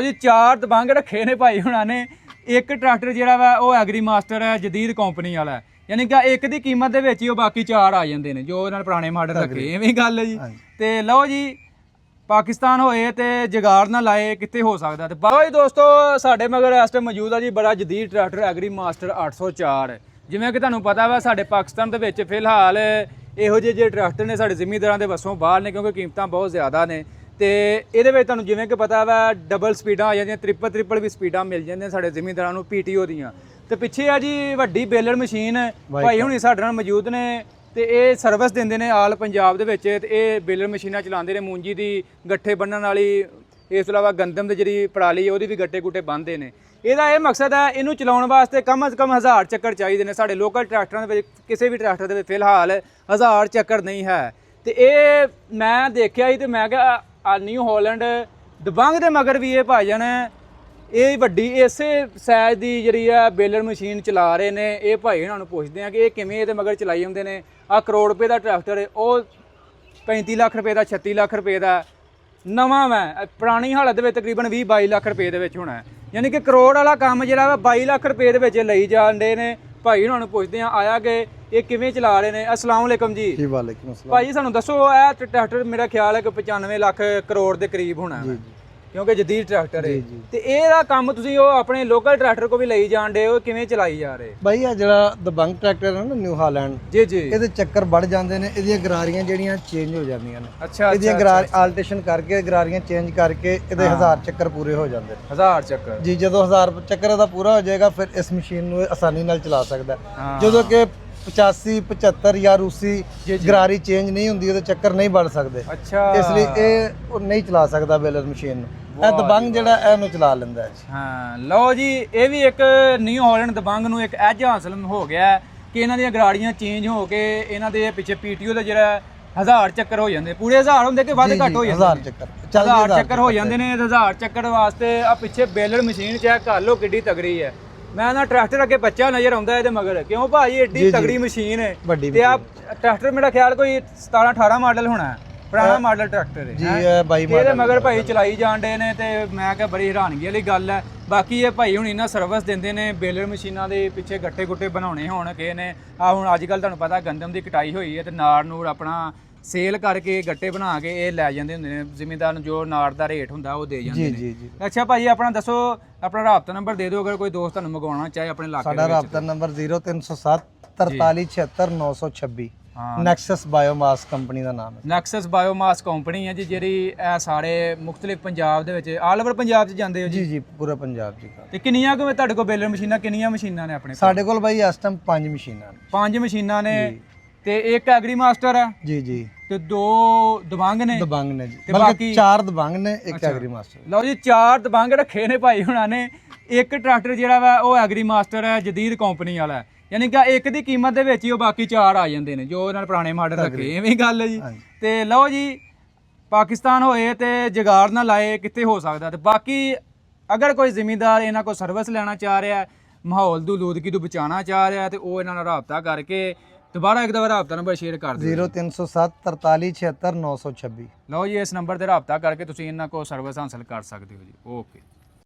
जी 4 दबंग रखे ने भाई हुणा ने। एक ट्रैक्टर जिहड़ा वा वो एग्री मास्टर है जदीद कंपनी वाला है, यानी कि एक की कीमत दे विच ही बाकी 4 आ जांदे ने जो इन्हां पुराने मॉडल रखे। इवें गल है जी। ते लो जी पाकिस्तान होए ते जगाड़ ना लाए कित्थे हो सकदा। ते बाबा जी दोस्तों साडे मगर इस टाइम मौजूद है जी बड़ा जदीद ट्रैक्टर एग्री मास्टर 804। जिवें कि तुहानूं पता वा साडे पाकिस्तान दे विच फिलहाल ਇਹੋ ਜਿਹੇ ਟਰੈਕਟਰ ਨੇ ਸਾਡੇ ਜ਼ਿਮੀਂਦਾਰਾਂ ਦੇ ਵੱਸੋਂ ਬਾਹਰ ਨੇ, ਕਿਉਂਕਿ ਕੀਮਤਾਂ ਬਹੁਤ ਜ਼ਿਆਦਾ ਨੇ। ਤੇ ਇਹਦੇ ਵਿੱਚ ਤੁਹਾਨੂੰ ਜਿਵੇਂ ਕਿ ਪਤਾ ਵਾ ਡਬਲ ਸਪੀਡਾਂ ਆ ਜਾਂਦੀਆਂ, ਟ੍ਰਿਪਲ ਵੀ ਸਪੀਡਾਂ ਮਿਲ ਜਾਂਦੀਆਂ ਸਾਡੇ ਜ਼ਿਮੀਂਦਾਰਾਂ ਨੂੰ PTO ਦੀਆਂ। ਤੇ ਪਿੱਛੇ ਆ ਜੀ ਵੱਡੀ ਬੇਲਰ ਮਸ਼ੀਨ ਭਾਈ ਹੁਣੀ ਸਾਡੇ ਨਾਲ ਮੌਜੂਦ ਨੇ ਤੇ ਇਹ ਸਰਵਿਸ ਦਿੰਦੇ ਨੇ ਆਲ ਪੰਜਾਬ ਦੇ ਵਿੱਚ। ਤੇ ਇਹ ਬੇਲਰ ਮਸ਼ੀਨਾਂ ਚਲਾਉਂਦੇ ਨੇ, ਮੂੰਜੀ ਦੀ ਗੱਠੇ ਬੰਨਣ ਵਾਲੀ, ਇਸ ਤੋਂ ਇਲਾਵਾ ਗੰਦਮ ਦੀ ਜਿਹੜੀ ਪਰਾਲੀ ਉਹਦੀ ਵੀ ਗੱਟੇ ਗੁੱਟੇ ਬੰਨ੍ਹਦੇ ਨੇ। ਇਹਦਾ ਇਹ ਮਕਸਦ ਹੈ ਇਹਨੂੰ ਚਲਾਉਣ ਵਾਸਤੇ ਕਮ ਅਜ਼ ਕਮ 1000 ਚੱਕਰ ਚਾਹੀਦੇ ਨੇ। ਸਾਡੇ ਲੋਕਲ ਟਰੈਕਟਰਾਂ ਦੇ ਵਿੱਚ ਕਿਸੇ ਵੀ ਟਰੈਕਟਰ ਦੇ ਵਿੱਚ ਫਿਲਹਾਲ 1000 ਚੱਕਰ ਨਹੀਂ ਹੈ। ਤੇ ਇਹ ਮੈਂ ਦੇਖਿਆ ਹੀ ਤੇ ਮੈਂ ਕਿਹਾ ਨਿਊ ਹਾਲੈਂਡ ਦਬੰਗ ਦੇ ਮਗਰ ਵੀ ਇਹ ਭਾਈਜਾਨ ਇਹ ਵੱਡੀ ਇਸੇ ਸਾਈਜ਼ ਦੀ ਜਿਹੜੀ ਆ ਬੇਲਰ ਮਸ਼ੀਨ ਚਲਾ ਰਹੇ ਨੇ। ਇਹ ਭਾਈ ਉਹਨਾਂ ਨੂੰ ਪੁੱਛਦੇ ਆ ਕਿ ਇਹ ਕਿਵੇਂ ਇਹਦੇ ਮਗਰ ਚਲਾਈ ਜਾਂਦੇ ਨੇ। ਆਹ ਕਰੋੜ ਰੁਪਏ ਦਾ ਟਰੈਕਟਰ ਹੈ, ਉਹ 35 ਲੱਖ ਰੁਪਏ ਦਾ 36 ਲੱਖ ਰੁਪਏ ਦਾ ਨਵਾਂ ਵਾ, ਪੁਰਾਣੀ ਹਾਲਤ ਦੇ ਵਿੱਚ ਤਕਰੀਬਨ 20-22 ਲੱਖ ਰੁਪਏ ਦੇ ਵਿੱਚ ਹੋਣਾ। ਯਾਨੀ ਕਿ ਕਰੋੜ ਵਾਲਾ ਕੰਮ ਜਿਹੜਾ ਵਾ 22 ਲੱਖ ਰੁਪਏ ਦੇ ਵਿੱਚ ਲਈ ਜਾਂਦੇ ਨੇ। ਭਾਈ ਉਹਨਾਂ ਨੂੰ ਪੁੱਛਦੇ ਆ ਆਇਆ ਕਿ ਇਹ ਕਿਵੇਂ ਚਲਾ ਰਹੇ ਨੇ। अस्सलाम वालेकुम जी। जी वालेकुम अस्सलाम। ਭਾਈ ਸਾਨੂੰ ਦੱਸੋ ਇਹ ਟਰੈਕਟਰ ਮੇਰਾ ਖਿਆਲ ਹੈ ਕਿ 95 ਲੱਖ ਕਰੋੜ ਦੇ ਕਰੀਬ ਹੋਣਾ ਹੈ, ਕਿਉਂਕਿ ਜਦੀਦ ਟਰੈਕਟਰ ਹੈ। ਤੇ ਇਹਦਾ ਕੰਮ ਤੁਸੀਂ ਉਹ ਆਪਣੇ ਲੋਕਲ ਟਰੈਕਟਰ ਕੋ ਵੀ ਲਈ ਜਾਂਦੇ ਹੋ, ਕਿਵੇਂ ਚਲਾਈ ਜਾ ਰਹੇ ਬਾਈ? ਆ ਜਿਹੜਾ ਦਬੰਗ ਟਰੈਕਟਰ ਹੈ ਨਾ ਨਿਊ ਹਾਲੈਂਡ ਜੀ ਜੀ, ਇਹਦੇ ਚੱਕਰ ਵੱਧ ਜਾਂਦੇ ਨੇ, ਇਹਦੀਆਂ ਗਰਾਰੀਆਂ ਜਿਹੜੀਆਂ ਚੇਂਜ ਹੋ ਜਾਂਦੀਆਂ ਨੇ। ਅੱਛਾ, ਇਹਦੀਆਂ ਗਰਾਰ ਆਲਟੇਸ਼ਨ ਕਰਕੇ ਗਰਾਰੀਆਂ ਚੇਂਜ ਕਰਕੇ ਇਹਦੇ 1000 ਚੱਕਰ ਪੂਰੇ ਹੋ ਜਾਂਦੇ ਨੇ। 1000 ਚੱਕਰ ਜੀ, ਜਦੋਂ 1000 ਚੱਕਰ ਇਹਦਾ ਪੂਰਾ ਹੋ ਜਾਏਗਾ ਫਿਰ ਇਸ ਮਸ਼ੀਨ ਨੂੰ ਆਸਾਨੀ ਨਾਲ ਚਲਾ ਸਕਦਾ। ਜਦੋਂ ਕਿ 85 75 ਜਾਂ ਰੂਸੀ ਗਰਾਰੀ ਚੇਂਜ ਨਹੀਂ ਹੁੰਦੀ, ਉਹਦੇ ਚੱਕਰ ਨਹੀਂ ਵੱਧ ਸਕਦੇ। ਅੱਛਾ, ਇਸ ਲਈ ਇਹ ਉਹ ਨਹੀਂ ਚਲਾ ਸਕਦਾ ਬੇਲਰ ਮਸ਼ੀਨ ਨੂੰ। ਇਹ ਦਬੰਗ ਜਿਹੜਾ ਇਹਨੂੰ ਚਲਾ ਲੈਂਦਾ ਹੈ। ਹਾਂ ਲਓ ਜੀ, ਇਹ ਵੀ ਇੱਕ ਨਿਊ ਹਾਲੈਂਡ ਦਬੰਗ ਨੂੰ ਇੱਕ ਐਜ ਹਾਸਲ ਹੋ ਗਿਆ ਕਿ ਇਹਨਾਂ ਦੀਆਂ ਗਰਾੜੀਆਂ ਚੇਂਜ ਹੋ ਕੇ ਇਹਨਾਂ ਦੇ ਪਿੱਛੇ PTO ਦਾ ਜਿਹੜਾ 1000 ਚੱਕਰ ਹੋ ਜਾਂਦੇ। ਪੂਰੇ 1000 ਹੁੰਦੇ ਕਿ ਵੱਧ ਘੱਟ ਹੋ ਜਾਂਦੇ? 1000 ਚੱਕਰ 1000 ਚੱਕਰ ਹੋ ਜਾਂਦੇ ਨੇ। 1000 ਚੱਕਰ ਵਾਸਤੇ ਆ ਪਿੱਛੇ ਬੇਲਰ ਮਸ਼ੀਨ ਚੈੱਕ ਕਰ ਲਓ ਕਿੱਡੀ ਤਗੜੀ ਹੈ। ਮੈਂ ਨਾ ਟਰੈਕਟਰ ਅੱਗੇ ਬੱਚਾ ਨਜ਼ਰ ਆਉਂਦਾ ਇਹਦੇ ਮਗਰ, ਕਿਉਂ ਭਾਈ ਏਡੀ ਤਗੜੀ ਮਸ਼ੀਨ ਹੈ। ਤੇ ਆ ਟਰੈਕਟਰ ਮੇਰਾ ਖਿਆਲ ਕੋਈ 17 18 ਮਾਡਲ ਹੋਣਾ, ਪੁਰਾਣਾ ਮਾਡਲ ਟਰੈਕਟਰ ਹੈ ਜੀ। ਇਹ 22 ਮਾਡਲ ਇਹਦੇ ਮਗਰ ਭਾਈ ਚਲਾਈ ਜਾਂਦੇ ਨੇ। ਤੇ ਮੈਂ ਕਿਹਾ ਬੜੀ ਹੈਰਾਨਗੀ ਵਾਲੀ ਗੱਲ ਹੈ। ਬਾਕੀ ਇਹ ਭਾਈ ਹੁਣ ਇਹਨਾਂ ਸਰਵਿਸ ਦਿੰਦੇ ਨੇ ਬੇਲਰ ਮਸ਼ੀਨਾਂ ਦੇ ਪਿੱਛੇ ਗੱਟੇ ਗੁੱਟੇ ਬਣਾਉਣੇ ਹੋਣ ਕਿਸੇ ਨੇ। ਆ ਹੁਣ ਅੱਜ ਕੱਲ ਤੁਹਾਨੂੰ ਪਤਾ ਗੰਦਮ ਦੀ ਕਟਾਈ ਹੋਈ ਹੈ ਤੇ ਨਾੜ ਨੂੜ ਆਪਣਾ ਸੇਲ ਕਰਕੇ ਗੱਟੇ ਬਣਾ ਕੇ ਇਹ ਲੈ ਜਾਂਦੇ ਹੁੰਦੇ ਨੇ। ਜ਼ਿਮੀਂਦਾਰ ਨੂੰ ਜੋ ਨਾੜ ਦਾ ਰੇਟ ਹੁੰਦਾ ਉਹ ਦੇ ਜਾਂਦੇ ਨੇ। ਜੀ ਜੀ। ਅੱਛਾ ਭਾਈ ਆਪਣਾ ਦੱਸੋ, ਆਪਣਾ ਰਾਬਤਾ ਨੰਬਰ ਦੇ ਦਿਓ ਅਗਰ ਕੋਈ ਦੋਸਤ ਤੁਹਾਨੂੰ ਮੰਗਵਾਉਣਾ ਚਾਹੇ ਆਪਣੇ ਇਲਾਕੇ ਸਾਡਾ ਰਾਬਤਾ ਨੰਬਰ 0307 4376 926। ਨੈਕਸਸ ਬਾਇਓਮਾਸ ਕੰਪਨੀ ਦਾ ਨਾਮ ਹੈ। ਨੈਕਸਸ ਬਾਇਓਮਾਸ ਕੰਪਨੀ ਹੈ ਜੀ, ਜਿਹੜੀ ਇਹ ਸਾਰੇ ਮੁxtਲਿਫ ਪੰਜਾਬ ਦੇ ਵਿੱਚ ਆਲ ਓਵਰ ਪੰਜਾਬ 'ਚ ਜਾਂਦੇ ਹੋ ਜੀ? ਜੀ ਪੂਰਾ ਪੰਜਾਬ ਜੀ। ਤੇ ਕਿੰਨੀਆਂ ਕੁ ਤੁਹਾਡੇ ਕੋਲ ਬੇਲਰ ਮਸ਼ੀਨਾਂ, ਕਿੰਨੀਆਂ ਮਸ਼ੀਨਾਂ ਨੇ ਆਪਣੇ? ਸਾਡੇ ਕੋਲ ਬਾਈ ਇਸ ਟਾਈਮ 5 ਮਸ਼ੀਨਾਂ ਨੇ। 5 ਮਸ਼ੀਨਾਂ ਨੇ ਤੇ ਇੱਕ ਐਗਰੀ ਮਾਸਟਰ ਹੈ ਜੀ ਜੀ, ਤੇ 2 ਦਬੰਗ ਨੇ। ਦਬੰਗ ਨੇ ਜੀ, ਤੇ ਬਲਕਿ ਬਾਕੀ 4 ਦਬੰਗ ਨੇ, ਇੱਕ ਐਗਰੀ ਮਾਸਟਰ। ਲਓ ਜੀ 4 ਦਬੰਗ ਰੱਖੇ ਨੇ ਭਾਈ ਹੁਣਾਂ ਨੇ। ਇੱਕ ਟਰੈਕਟਰ ਜਿਹੜਾ ਵਾ ਉਹ ਐਗਰੀ ਮਾਸਟਰ ਹੈ ਜਦੀਦ ਕੰਪਨੀ ਵਾਲਾ ਹੈ, ਯਾਨੀ ਕਿ ਇੱਕ ਦੀ ਕੀਮਤ ਦੇ ਵਿੱਚ ਹੀ ਉਹ ਬਾਕੀ 4 ਆ ਜਾਂਦੇ ਨੇ ਜੋ ਇਹਨਾਂ ਨੇ ਪੁਰਾਣੇ ਮਾਡਲ ਰੱਖੇ। ਇਵੇਂ ਗੱਲ ਹੈ ਜੀ। ਤੇ ਲਓ ਜੀ ਪਾਕਿਸਤਾਨ ਹੋਏ ਤੇ ਜਗਾੜ ਨਾ ਲਾਏ ਕਿੱਥੇ ਹੋ ਸਕਦਾ। ਤੇ ਬਾਕੀ ਅਗਰ ਕੋਈ ਜ਼ਿਮੀਂਦਾਰ ਇਹਨਾਂ ਕੋਲ ਸਰਵਿਸ ਲੈਣਾ ਚਾਹ ਰਿਹਾ, ਮਾਹੌਲ ਦੀ ਲੂਦਗੀ ਤੋਂ ਬਚਾਉਣਾ ਚਾਹ ਰਿਹਾ, ਤੇ ਉਹ ਇਹਨਾਂ ਨਾਲ ਰਾਬਤਾ ਕਰਕੇ ਦੁਬਾਰਾ ਇੱਕ ਦਫਾ ਰਾਬਤਾ ਨੰਬਰ ਸ਼ੇਅਰ ਕਰ ਦਿਓ। 0307 4376 926। ਲਓ ਜੀ ਇਸ ਨੰਬਰ ਤੇ ਰਾਬਤਾ ਕਰਕੇ ਤੁਸੀਂ ਇਹਨਾਂ ਕੋਲ ਸਰਵਿਸ ਹਾਸਲ ਕਰ ਸਕਦੇ ਹੋ ਜੀ। ਓਕੇ।